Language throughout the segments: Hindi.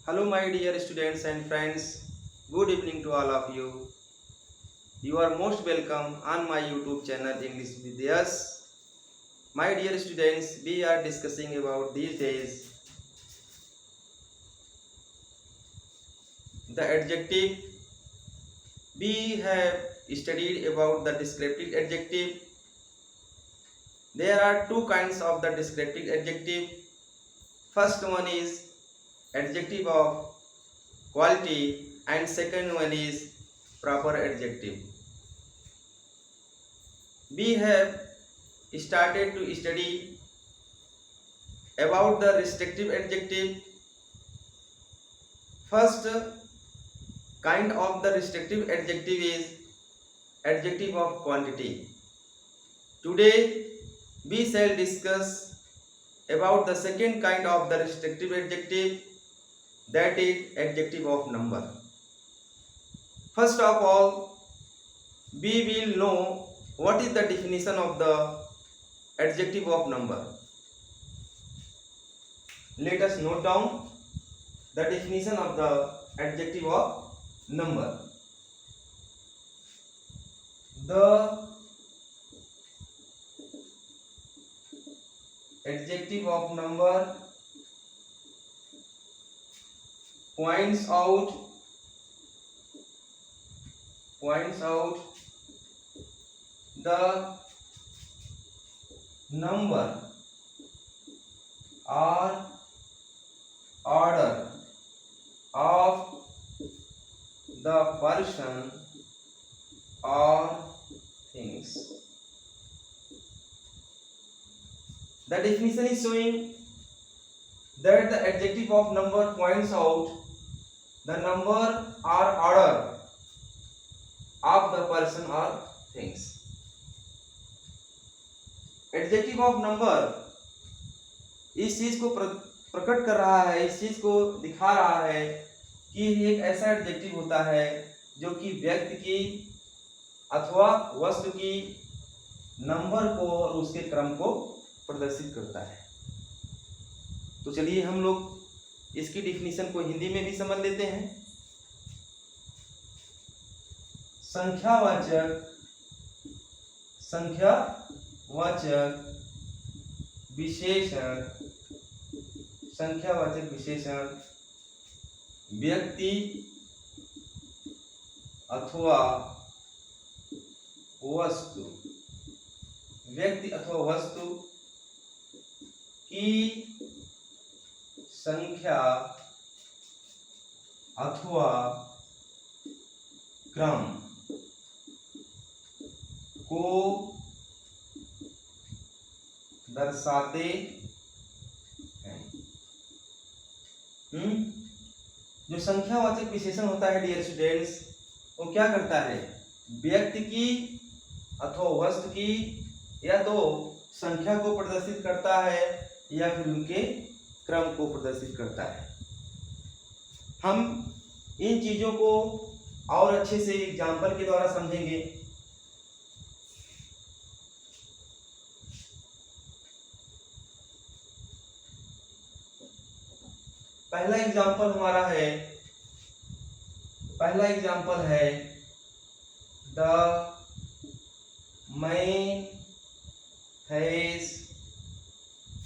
Hello, my dear students and friends. Good evening to all of you. You are most welcome on my YouTube channel English with us. My dear students, we are discussing about these days the adjective. We have studied about the descriptive adjective. There are two kinds of the descriptive adjective. First one is adjective of quality and second one is proper adjective. We have started to study about the restrictive adjective. First kind of the restrictive adjective is adjective of quantity. Today we shall discuss about the second kind of the restrictive adjective, that is adjective of number. First of all, we will know what is the definition of the adjective of number. Let us note down the definition of the adjective of number. The adjective of number points out the number or order of the person or things. The definition is showing that the adjective of number points out the number or order of the person or things. Adjective of number इस चीज को प्रकट कर रहा है, इस चीज को दिखा रहा है कि एक ऐसा एडजेक्टिव होता है जो कि व्यक्ति की अथवा वस्तु की नंबर को और उसके क्रम को प्रदर्शित करता है। तो चलिए हम लोग इसकी डिफिनीशन को हिंदी में भी समझ लेते हैं। संख्यावाचक विशेषण व्यक्ति अथवा वस्तु की संख्या अथवा क्रम को दर्शाते हैं। जो संख्यावाचक विशेषण होता है डियर स्टूडेंट्स, वो क्या करता है? व्यक्ति की अथवा वस्तु की या तो संख्या को प्रदर्शित करता है या फिर उनके क्रम को प्रदर्शित करता है। हम इन चीजों को और अच्छे से एग्जाम्पल के द्वारा समझेंगे। पहला एग्जाम्पल है the man has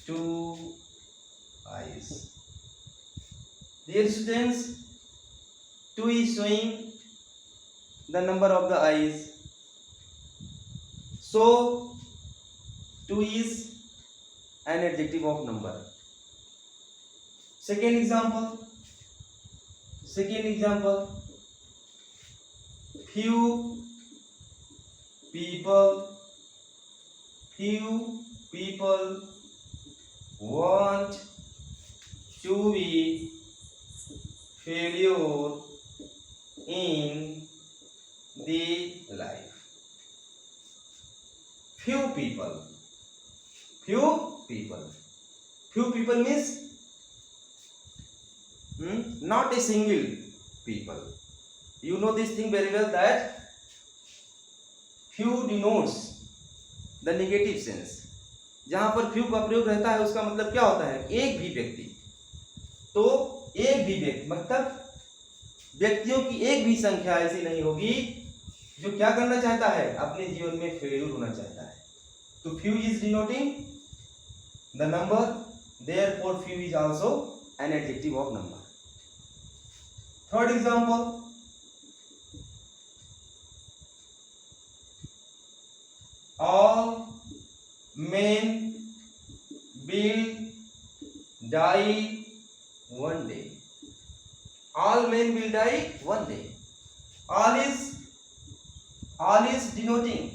2 eyes. Dear students, 2 is showing the number of the eyes, so 2 is an adjective of number. Second example, few people want to be failure in the life. Few people means not a single people. You know this thing very well that few denotes the negative sense. जहां पर few का प्रयोग रहता है उसका मतलब क्या होता है? एक भी व्यक्ति। तो एक भी व्यक्ति, मतलब व्यक्तियों की एक भी संख्या ऐसी नहीं होगी जो क्या करना चाहता है, अपने जीवन में फेल्यूर होना चाहता है। तो few is denoting the number, therefore few is also an adjective of number. Third example, all men will die one day. All men will die one day. All is denoting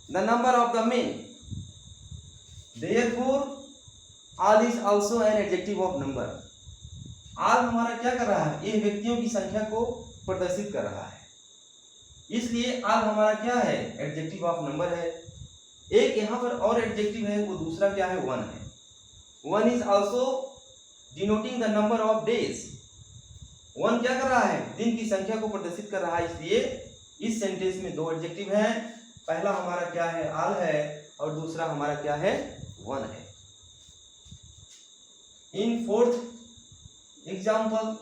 the number of the men. Therefore, all is also an adjective of number. all हमारा क्या कर रहा है, ये व्यक्तियों की संख्या को प्रदर्शित कर रहा है, इसलिए all हमारा क्या है, एडजेक्टिव ऑफ नंबर है। एक यहाँ पर और एडजेक्टिव है, वो दूसरा क्या है, वन है। One is also denoting the number of days. One क्या कर रहा है, दिन की संख्या को प्रदर्शित कर रहा है, इसलिए इस सेंटेंस में दो एडजेक्टिव हैं। पहला हमारा क्या है, ऑल है, और दूसरा हमारा क्या है, वन है। In fourth example,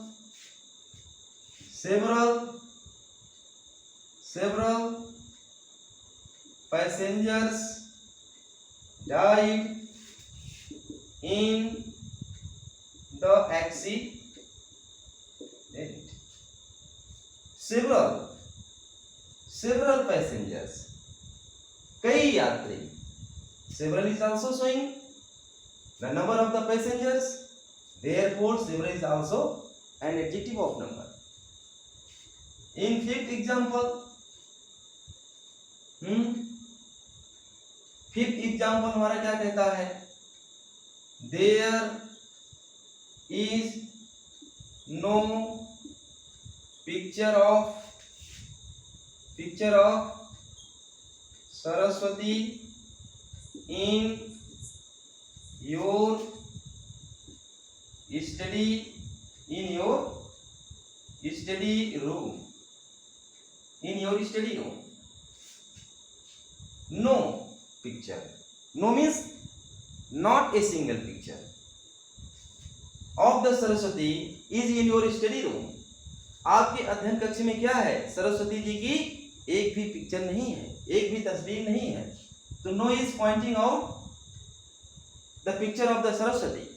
several passengers died in the accident. Several passengers, कई यात्री। several is also showing the number of the passengers, therefore several is also an adjective of number. In fifth example, fifth example हमारा क्या कहता है, there is no picture of Saraswati in your study room. No picture. No means not a single picture of the Saraswati is in your study room. आपके अध्ययन कक्ष में क्या है, सरस्वती जी की एक भी पिक्चर नहीं है, एक भी तस्वीर नहीं है। तो no is pointing out the picture of the Saraswati.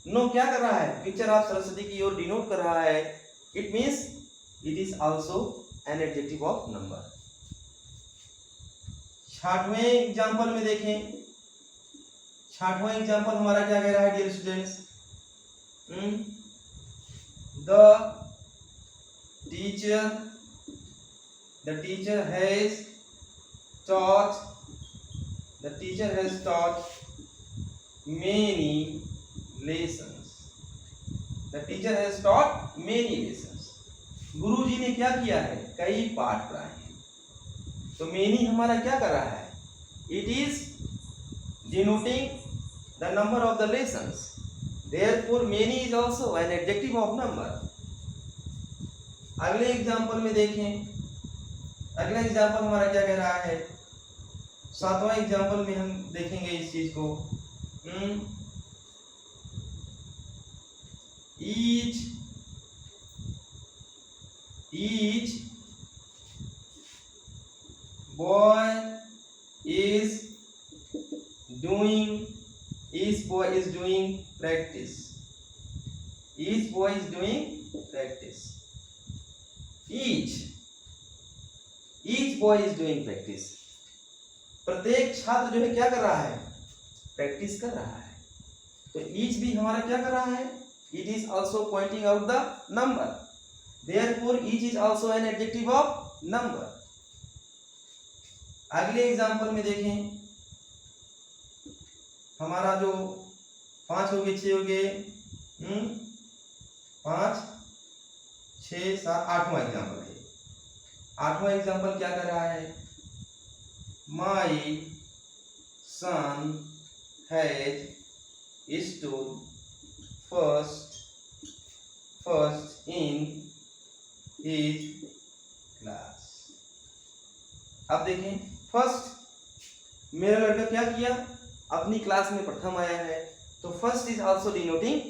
No क्या कर रहा है, पिक्चर ऑफ सरस्वती की ओर डिनोट कर रहा है। It means it is also an adjective of number. छठवें एग्जाम्पल में देखें, छठवां एग्जाम्पल हमारा क्या कह रहा है, dear students, the teacher has taught many lessons. गुरुजी ने क्या किया है, कई पाठ पढ़ाए हैं। तो मेनी हमारा क्या कर रहा है, it is denoting the number of the lessons, therefore many is also an adjective of number. अगले एग्जांपल में देखें, अगला एग्जांपल हमारा क्या कह रहा है, सातवां एग्जांपल में हम देखेंगे इस चीज को। each boy is doing practice. Each boy is doing practice. Each boy is doing practice. प्रत्येक छात्र जो है क्या कर रहा है, प्रैक्टिस कर रहा है। तो each भी हमारा क्या कर रहा है, it is also pointing out the number, therefore each is also an adjective of number. अगले एग्जाम्पल में देखें, हमारा जो 5 हो गए, 6 हो गए, 5 6 7, आठवां एग्जाम्पल है। आठवां एग्जाम्पल क्या कर रहा है, My son has stood first in his class. अब देखें, फर्स्ट मेरा लड़का क्या किया, अपनी क्लास में प्रथम आया है। तो first is also denoting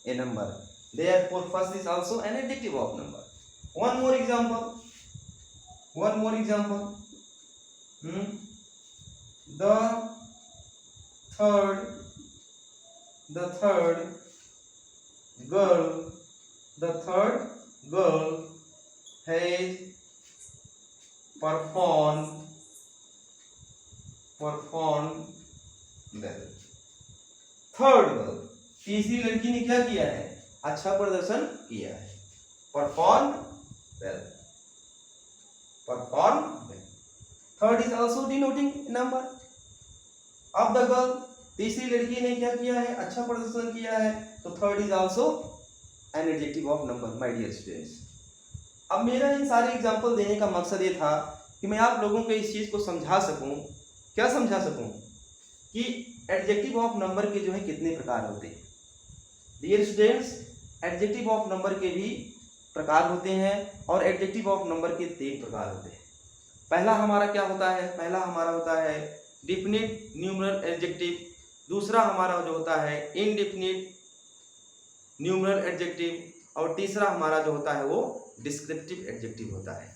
A number, Therefore first is also an adjective of number. One more example. The third girl has performed well. Third girl, तीसरी लड़की ने क्या किया है? अच्छा प्रदर्शन किया है. Perform well. Third is also denoting number of the girl. तीसरी लड़की ने क्या किया है? अच्छा प्रदर्शन किया है. तो third is also an adjective of number. My dear students, अब मेरा इन सारे एग्जांपल देने का मकसद ये था कि मैं आप लोगों को इस चीज को समझा सकूं. क्या समझा सकूं? कि एडजेक्टिव ऑफ नंबर के जो है कितने प्रकार होते हैं. Dear students, adjective of number के भी प्रकार होते हैं और एडजेक्टिव ऑफ नंबर के 3 प्रकार होते हैं. पहला हमारा क्या होता है? पहला हमारा होता है डिफिनिट न्यूमरल एडजेक्टिव. दूसरा हमारा जो होता है इनडिफिनिट न्यूमरल एडजेक्टिव और तीसरा हमारा जो होता है वो डिस्क्रिप्टिव एडजेक्टिव होता है.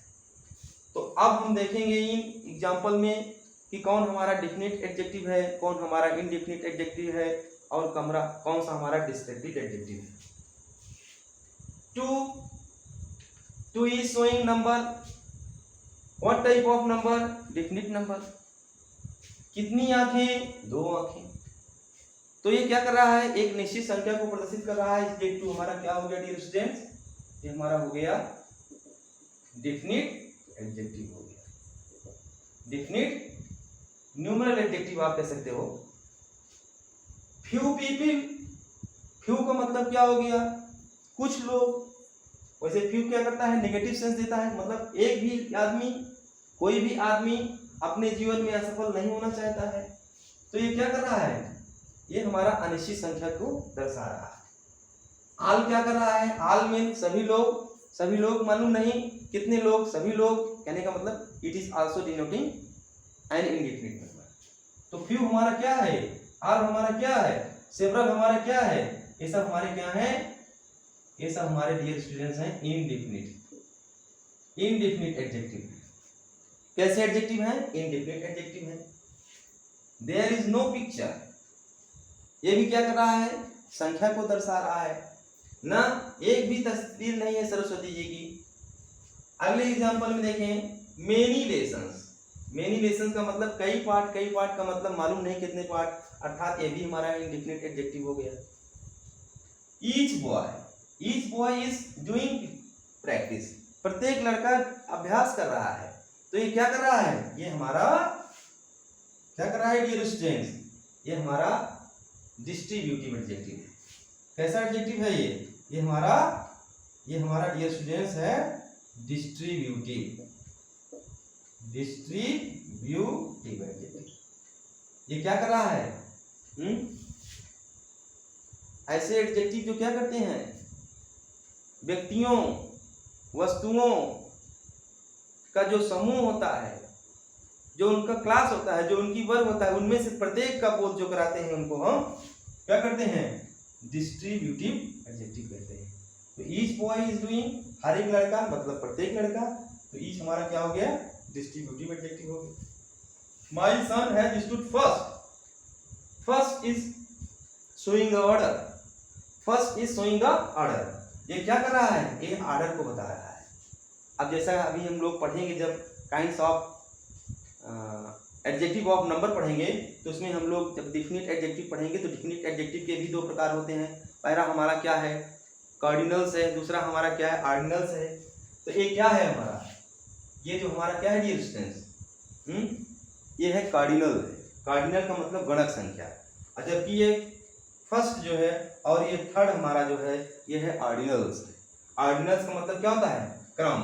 तो अब हम देखेंगे इन एग्जाम्पल में कि कौन हमारा डिफिनिट एडजेक्टिव है, कौन हमारा इनडिफिनिट एडजेक्टिव है और कौन सा हमारा डिस्क्रिप्टिव एडजेक्टिव है. Two is showing number. What type of number? Definite number. कितनी आंखें? 2 आंखें. तो ये क्या कर रहा है? एक निश्चित संख्या को प्रदर्शित कर रहा है. इसलिए टू हमारा क्या हो गया डियर स्टूडेंट्स? ये हमारा हो गया डिफिनिट एडजेक्टिव हो गया. डिफिनिट न्यूमरल एडजेक्टिव आप कह सकते हो. Few people. फ्यू का मतलब क्या हो गया? कुछ लोग. वैसे फ्यू क्या करता है? नेगेटिव सेंस देता है. मतलब एक भी आदमी, कोई भी आदमी अपने जीवन में असफल नहीं होना चाहता है. तो ये क्या कर रहा है? ये हमारा अनिश्चित संख्या को दर्शा रहा है. आल क्या कर रहा है? आल में सभी लोग मालूम नहीं कितने लोग, सभी लोग कहने का मतलब it is also denoting an indefinite number. तो फ्यू हमारा क्या है? आल हमारा क्या है? सेवरल हमारा क्या है? ये सब हमारे क्या है? ये सब हमारे डियर स्टूडेंट्स हैं इनडिफिनिट एडजेक्टिव. कैसे एडजेक्टिव है? इनडिफिनिट एडजेक्टिव है. There is no picture. ये भी क्या कर रहा है? संख्या को दर्शा रहा है ना. एक भी तस्वीर नहीं है सरस्वती जी की. अगले एग्जांपल में देखें मेनी लेसन्स. मेनी लेसन्स का मतलब कई पार्ट का मतलब मालूम नहीं कितने पार्ट, अर्थात ये भी हमारा इनडिफिनिट एडजेक्टिव हो गया. Each boy is doing practice. प्रत्येक लड़का अभ्यास कर रहा है. तो ये क्या कर रहा है? ये हमारा क्या कर रहा है डियर स्टूडेंट्स? ये हमारा डिस्ट्रीब्यूटिव एडजेक्टिव है. कैसा एडजेक्टिव है ये? ये हमारा डियर स्टूडेंट्स है डिस्ट्रीब्यूटिव एडजेक्टिव. ये क्या कर रहा है? ऐसे एडजेक्टिव जो क्या करते हैं? व्यक्तियों, वस्तुओं का जो समूह होता है, जो उनका क्लास होता है, जो उनकी वर्ग होता है, उनमें से प्रत्येक का बोध जो कराते हैं उनको हम क्या करते हैं? डिस्ट्रीब्यूटिव एडजेक्टिव कहते हैं. तो ईच बॉय इज डूइंग, हर एक लड़का मतलब प्रत्येक लड़का. तो ईच हमारा क्या हो गया? डिस्ट्रीब्यूटिव एडजेक्टिव हो गया. My son has stood first. First is showing the order. ये क्या कर रहा है? ये ऑर्डर को बता रहा है. अब जैसा अभी हम लोग पढ़ेंगे जब kinds of adjective of number पढ़ेंगे तो उसमें हम लोग जब डिफिनिट एडजेक्टिव पढ़ेंगे तो डिफिनिट एडजेक्टिव के भी 2 प्रकार होते हैं. पहला हमारा क्या है? कार्डिनल्स है. दूसरा हमारा क्या है? ऑर्डिनल्स है. तो ये क्या है हमारा? ये जो हमारा क्या है डियर स्टूडेंट्स? ये है कार्डिनल है. कार्डिनल का मतलब गणक संख्या. जबकि ये फर्स्ट जो है और ये थर्ड हमारा जो है ये है ऑर्डिनल्स. ऑर्डिनल्स का मतलब क्या होता है? क्रम.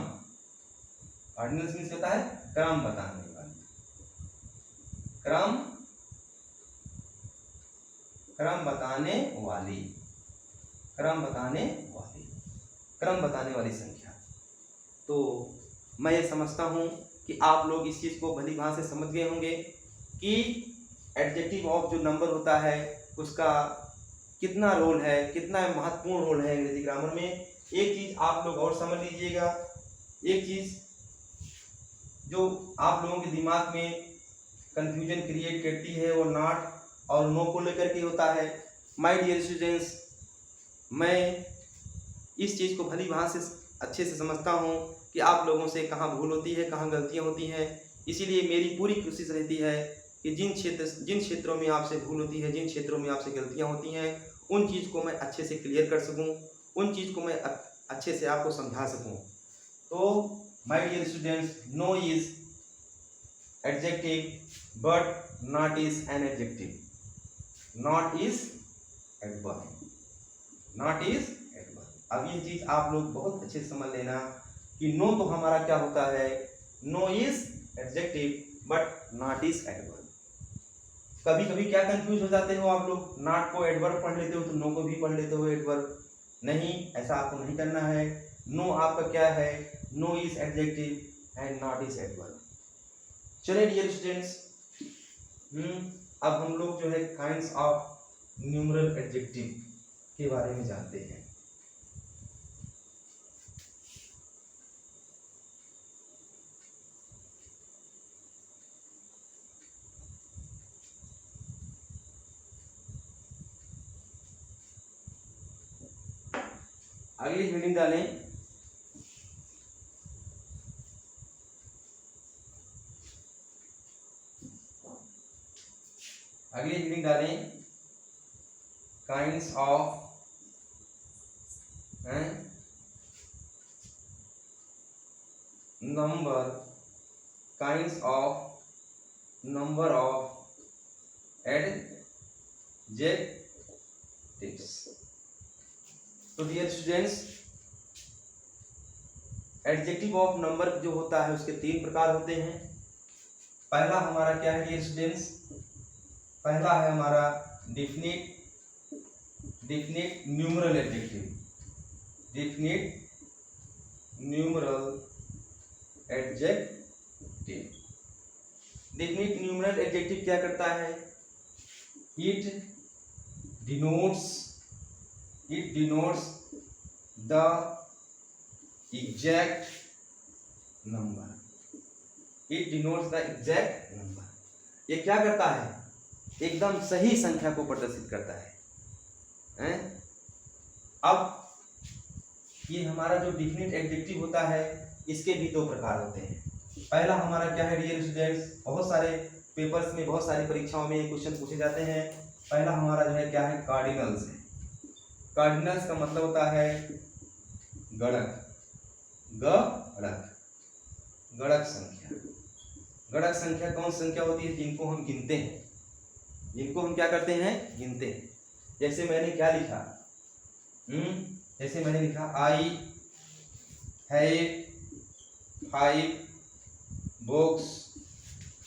ऑर्डिनल्स मीन्स होता है क्रम बताने वाली. क्रम बताने वाली संख्या. तो मैं ये समझता हूँ कि आप लोग इस चीज़ को भली भांति से समझ गए होंगे कि एडजेक्टिव ऑफ जो नंबर होता है उसका कितना रोल है, कितना महत्वपूर्ण रोल है अंग्रेजी ग्रामर में। एक चीज आप लोग और समझ लीजिएगा, एक चीज जो आप लोगों के दिमाग में कंफ्यूजन क्रिएट करती है वो नॉट और नो को लेकर के होता है। माय डियर स्टूडेंट्स, मैं इस चीज़ को भली भांति से अच्छे से समझता हूँ कि आप लोगों से कहाँ भूल होती है, कहाँ गलतियाँ होती हैं। इसीलिए मेरी पूरी कोशिश रहती है कि जिन क्षेत्रों में आपसे भूल होती है, जिन क्षेत्रों में आपसे गलतियाँ होती हैं, उन चीज़ को मैं अच्छे से क्लियर कर सकूँ, उन चीज़ को मैं अच्छे से आपको समझा सकूँ। तो my dear students, no is adjective but not is an adjective, not is adverb, not is adverb. अब ये चीज आप लोग बहुत अच्छे से समझ लेना कि नो तो हमारा क्या होता है, no is adjective but not is adverb. कभी कभी क्या कंफ्यूज हो जाते हो आप लोग, नॉट को एडवर्ब पढ़ लेते हो तो नो को भी पढ़ लेते हो एडवर्ब। नहीं, ऐसा आपको नहीं करना है। नो आपका क्या है, no is adjective and not is adverb. चलिए डियर स्टूडेंट्स, अब हम लोग जो है काइंड्स ऑफ न्यूमरल एडजेक्टिव के बारे में जानते हैं। अगली हेडिंग डालें, अगली हेडिंग डालें kinds of number, kinds of number of adjectives. तो dear students, adjective of number जो होता है उसके 3 प्रकार होते हैं। पहला हमारा क्या है डियर स्टूडेंट्स, पहला है हमारा definite numeral adjective, definite numeral adjective. Definite numeral adjective क्या करता है, it denotes the exact number, it denotes the exact number. ये क्या करता है, एकदम सही संख्या को प्रदर्शित करता है। अब ये हमारा जो डेफिनिट एडजेक्टिव होता है इसके भी 2 प्रकार होते हैं। पहला हमारा क्या है डियर स्टूडेंट्स, बहुत सारे पेपर्स में, बहुत सारी परीक्षाओं में क्वेश्चन पूछे जाते हैं। पहला हमारा जो है क्या है, कार्डिनल्स है। कार्डिनल्स का मतलब होता है गणक, गणक संख्या। गणक संख्या कौन संख्या होती है, जिनको हम गिनते हैं, जिनको हम क्या करते हैं, गिनते हैं। जैसे मैंने क्या लिखा, जैसे मैंने लिखा I have 5 books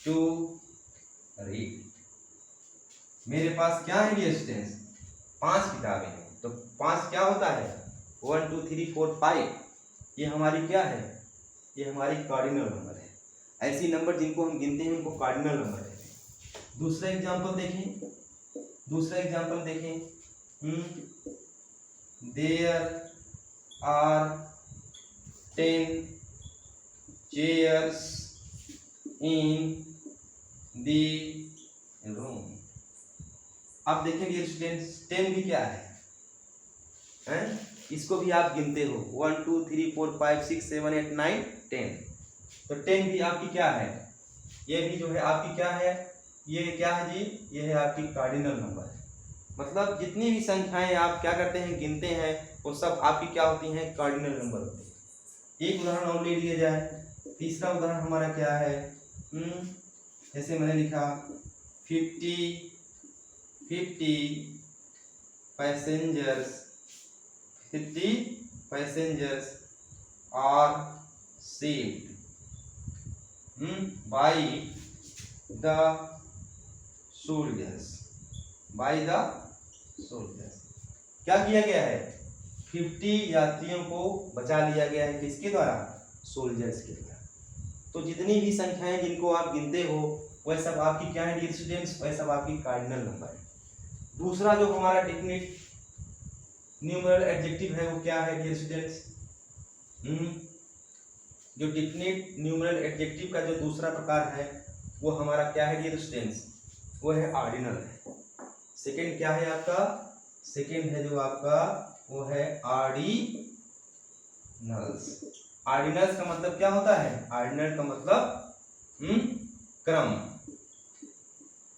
to read. मेरे पास क्या है डियर स्टूडेंट्स, 5 किताबें हैं। तो 5 क्या होता है, 1 2 3 4 5। ये हमारी क्या है, ये हमारी कार्डिनल नंबर है। ऐसी नंबर जिनको हम गिनते हैं उनको कार्डिनल नंबर कहते हैं। दूसरा एग्जांपल देखें, there are 10 chairs in the room. आप देखें डियर स्टूडेंट्स, 10 भी क्या है, इसको भी आप गिनते हो, 1 2 3 4 5 6 7 8 9 10। तो 10 भी आपकी क्या है, ये भी जो है आपकी क्या है, ये क्या है जी, ये है आपकी कार्डिनल नंबर है। मतलब जितनी भी संख्याएं आप क्या करते हैं, गिनते हैं, वो सब आपकी क्या होती हैं, कार्डिनल नंबर होती है। एक उदाहरण और ले लिया जाए। तीसरा उदाहरण हमारा क्या है, जैसे मैंने लिखा 50 passengers are saved by the soldiers, क्या किया गया है, 50 यात्रियों को बचा लिया गया है, किसके द्वारा, सोल्जर्स के द्वारा। तो जितनी भी संख्याएं जिनको आप गिनते हो वह सब आपकी क्या है डियर स्टूडेंट्स, वह सब आपकी कार्डिनल नंबर है। दूसरा जो हमारा डेफिनिट न्यूमरल एडजेक्टिव है वो क्या है डियर स्टूडेंट्स? जो डिफिनिट न्यूमरल एडजेक्टिव का जो दूसरा प्रकार है वो हमारा क्या है डियर स्टूडेंट्स? वो है ऑर्डिनल है। सेकंड क्या है आपका? सेकंड है जो आपका वो है ऑर्डिनल्स। ऑर्डिनल्स का मतलब क्या होता है? ऑर्डिनल का मतलब क्रम,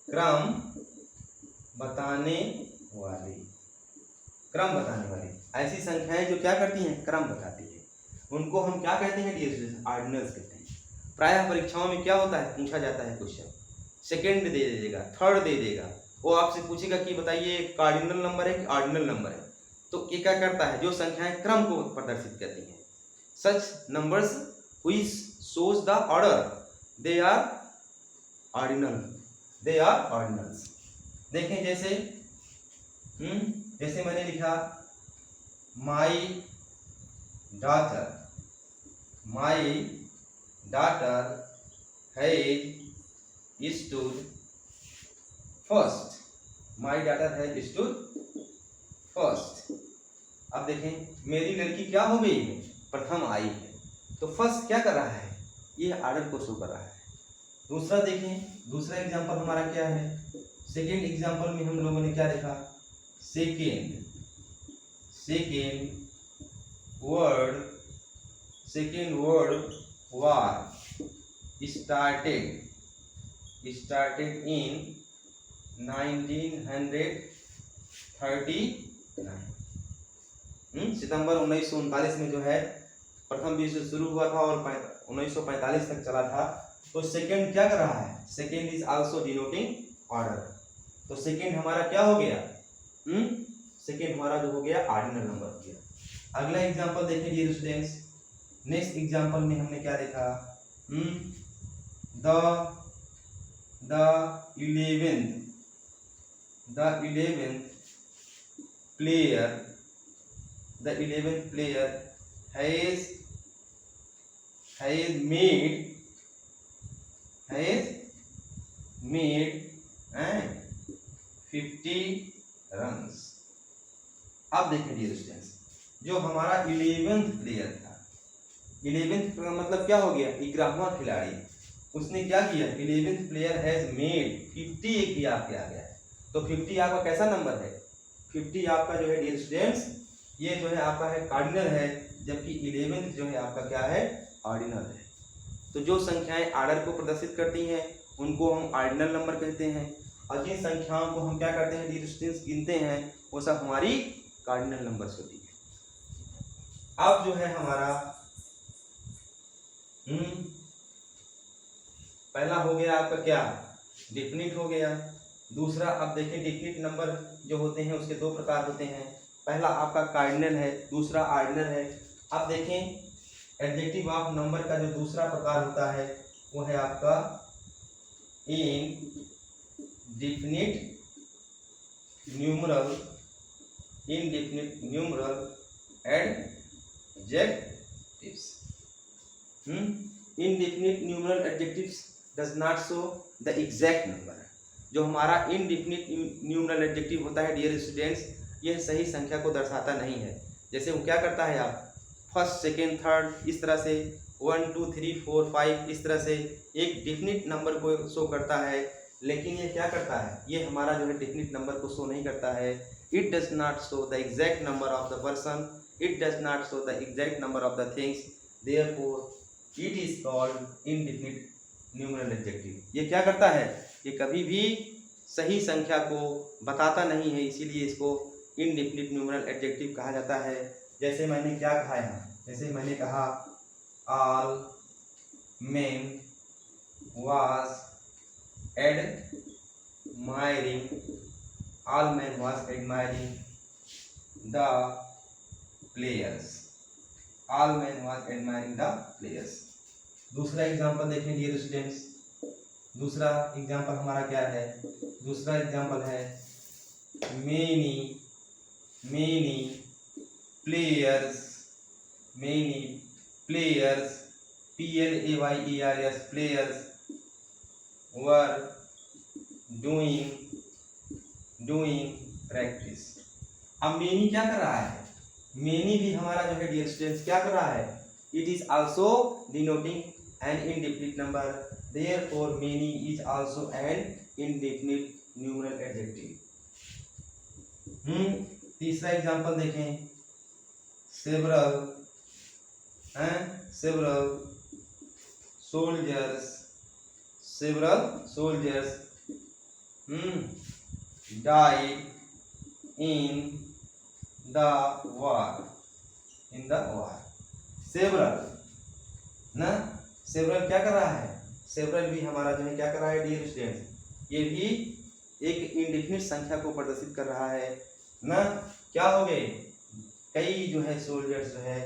क्रम बताने वाली, क्रम बताने वाली ऐसी संख्याएं जो क्या करती हैं? क्रम बताती है। उनको हम क्या कहते हैं डियर स्टूडेंट्स? ऑर्डिनल्स कहते हैं। प्रायः परीक्षाओं में क्या होता है? पूछा जाता है क्वेश्चन, सेकंड दे देगा, थर्ड दे देगा, वो आपसे पूछेगा कि बताइए कार्डिनल नंबर है कि ऑर्डिनल नंबर है। तो ये क्या करता है? जो संख्याएं क्रम को प्रदर्शित करती हैं, such numbers which shows the order, they are ordinal, they are ordinals. देखें जैसे जैसे मैंने लिखा my daughter, my daughter has stood first, my daughter has stood first. अब देखें मेरी लड़की क्या हो गई है? प्रथम आई है। तो फर्स्ट क्या कर रहा है? ये ऑर्डर को शो कर रहा है। दूसरा देखें, दूसरा एग्जांपल हमारा क्या है? सेकेंड एग्जांपल में हम लोगों ने क्या देखा? Second, second word, second word war started, started in 1939। सितंबर 1939 में जो है प्रथम विश्व शुरू हुआ था और 1945 तक चला था। तो सेकेंड क्या कर रहा है? Second is also denoting order. तो सेकेंड हमारा क्या हो गया? सेकेंड हमारा जो हो गया ऑर्डिनल नंबर हो गया। अगला एग्जांपल देखें डियर स्टूडेंट्स। नेक्स्ट एग्जांपल में हमने क्या देखा? the 11th player has made 50 runs। अब देखिए डियर स्टूडेंट्स, जो हमारा 11th प्लेयर था, 11th का मतलब क्या हो गया? 11वां खिलाड़ी, उसने क्या किया? 11th प्लेयर हैज मेड 50 एक याद किया गया है। तो 50 आपका कैसा नंबर है? 50 आपका जो है डियर स्टूडेंट्स ये जो है आपका है कार्डिनल है, जबकि 11th जो है आपका क्या है? ऑर्डिनल है। तो जो संख्याएं ऑर्डर को प्रदर्शित करती हैं उनको हम ऑर्डिनल नंबर कहते हैं, और जिन संख्याओं को हम क्या करते हैं डियर स्टूडेंट्स गिनते हैं वो सब हमारी कार्डिनल नंबर्स होती है। अब जो है हमारा पहला हो गया आपका क्या? डेफिनिट हो गया। दूसरा अब देखें डेफिनिट नंबर जो होते हैं उसके दो प्रकार होते हैं, पहला आपका कार्डिनल है, दूसरा ऑर्डिनल है। अब देखें एडजेक्टिव ऑफ नंबर का जो दूसरा प्रकार होता है वो है आपका indefinite numeral, indefinite numeral adjectives. Indefinite numeral adjectives does not show the exact number. जो हमारा इनडेफिनिट न्यूमरल एडजेक्टिव होता है डियर स्टूडेंट्स यह सही संख्या को दर्शाता नहीं है। जैसे वो क्या करता है? आप फर्स्ट, सेकेंड, थर्ड इस तरह से 1 2 3 4 5 इस तरह से एक डेफिनिट नंबर को शो करता है, लेकिन ये क्या करता है? ये हमारा जो है डेफिनिट नंबर को शो नहीं करता है। It does not show the exact number of the person, it does not show the exact number of the things, therefore it is called indefinite numeral adjective. ये क्या करता है? ये कभी भी सही संख्या को बताता नहीं है, इसीलिए इसको इनडेफिनिट न्यूमरल एडजेक्टिव कहा जाता है। जैसे मैंने क्या कहा यहाँ? जैसे मैंने कहा all main was admiring, all man was admiring the players, all man was admiring the players. दूसरा एग्जांपल देखें डियर स्टूडेंट्स, दूसरा एग्जांपल हमारा क्या है? दूसरा एग्जांपल है many players, many players PLAYERS players were doing practice, अब मेनी क्या कर रहा है, मेनी भी हमारा जो है डियर स्टूडेंट्स क्या कर रहा है, it is also denoting an indefinite number, therefore many is also an indefinite numeral adjective. तीसरा एग्जांपल देखें, several soldiers, several soldiers died in the war, several ना, several क्या कर रहा है, several भी हमारा जो है क्या कर रहा है डियर स्टूडेंट, ये भी एक इंडेफिनिट संख्या को प्रदर्शित कर रहा है ना। क्या हो गए, कई जो है सोल्जर्स जो है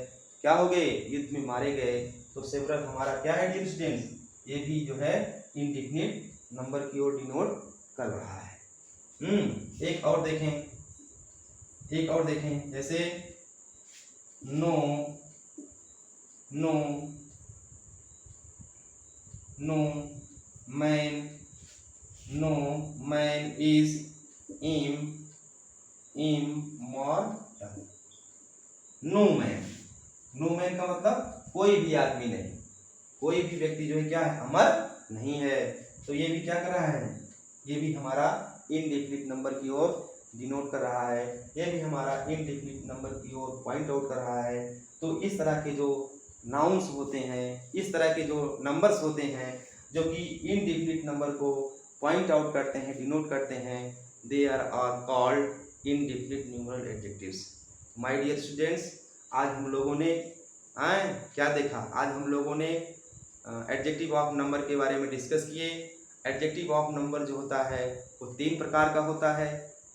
क्या हो गए, युद्ध में मारे गए, तो सेवरल हमारा क्या है डियर स्टूडेंट्स, ये भी जो है इंडेफिनिट नंबर की ओर डिनोट कर रहा है। एक और देखें, जैसे no man is immortal. No man का मतलब कोई भी आदमी नहीं, कोई भी व्यक्ति जो है क्या है, अमर नहीं है। तो ये भी क्या कर रहा है, ये भी हमारा इनडेफिनिट नंबर की ओर डिनोट कर रहा है, ये भी हमारा इनडेफिनिट नंबर की ओर पॉइंट आउट कर रहा है। तो इस तरह के जो नाउन्स होते हैं, इस तरह के जो नंबर्स होते हैं जो कि इनडेफिनिट नंबर को पॉइंट आउट करते हैं, डिनोट करते हैं, they are called indefinite numeral adjectives. My dear students, आज हम लोगों ने क्या देखा, आज हम लोगों ने एडजेक्टिव ऑफ नंबर के बारे में डिस्कस किए। एडजेक्टिव ऑफ नंबर जो होता है वो 3 प्रकार का होता है।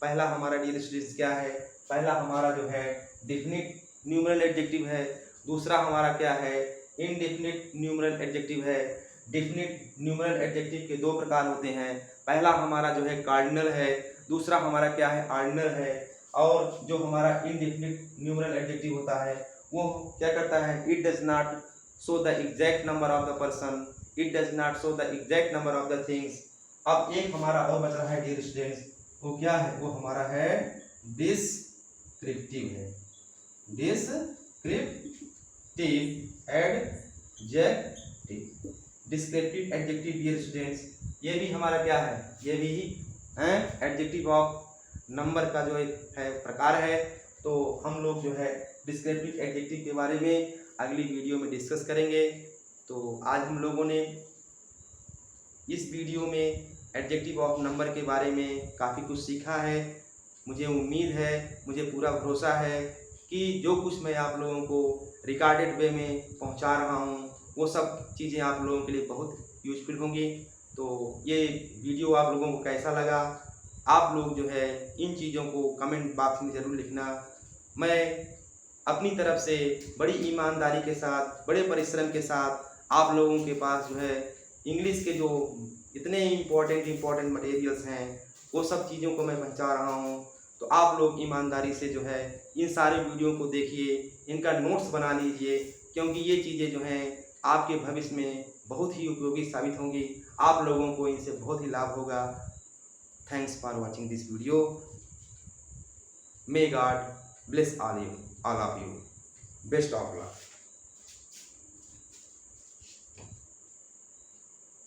पहला हमारा डियर स्टूडेंट्स क्या है, पहला हमारा जो है डेफिनिट न्यूमरल एडजेक्टिव है, दूसरा हमारा क्या है, इनडेफिनिट न्यूमरल एडजेक्टिव है। डेफिनिट न्यूमरल एडजेक्टिव के 2 प्रकार होते हैं, पहला हमारा जो है कार्डिनल है, दूसरा हमारा क्या है, ऑर्डिनल है। और जो हमारा इनडेफिनिट न्यूमरल एडजेक्टिव होता है वो क्या करता है, it does not show the exact number of the person, it does not show the exact number of the things. अब एक हमारा और बच रहा है डियर स्टूडेंट्स, वो क्या है, वो हमारा है डिस्क्रिप्टिव है, descriptive adjective. Descriptive adjective dear students, ये भी हमारा क्या है, ये भी एडजेक्टिव ऑफ नंबर का जो है प्रकार है। तो हम लोग जो है डिस्क्रिप्टिव एडजेक्टिव के बारे में अगली वीडियो में डिस्कस करेंगे। तो आज हम लोगों ने इस वीडियो में एडजेक्टिव ऑफ नंबर के बारे में काफ़ी कुछ सीखा है। मुझे उम्मीद है, मुझे पूरा भरोसा है कि जो कुछ मैं आप लोगों को रिकॉर्डेड वे में पहुंचा रहा हूं वो सब चीज़ें आप लोगों के लिए बहुत यूजफुल होंगी। तो ये वीडियो आप लोगों को कैसा लगा, आप लोग जो है इन चीज़ों को कमेंट बॉक्स में ज़रूर लिखना। मैं अपनी तरफ से बड़ी ईमानदारी के साथ, बड़े परिश्रम के साथ आप लोगों के पास जो है इंग्लिश के जो इतने इम्पोर्टेंट मटेरियल्स हैं वो सब चीज़ों को मैं पहुंचा रहा हूं। तो आप लोग ईमानदारी से जो है इन सारे वीडियो को देखिए, इनका नोट्स बना लीजिए, क्योंकि ये चीज़ें जो हैं आपके भविष्य में बहुत ही उपयोगी साबित होंगी, आप लोगों को इनसे बहुत ही लाभ होगा। Thanks for watching this video. May God bless all of you. Best of luck.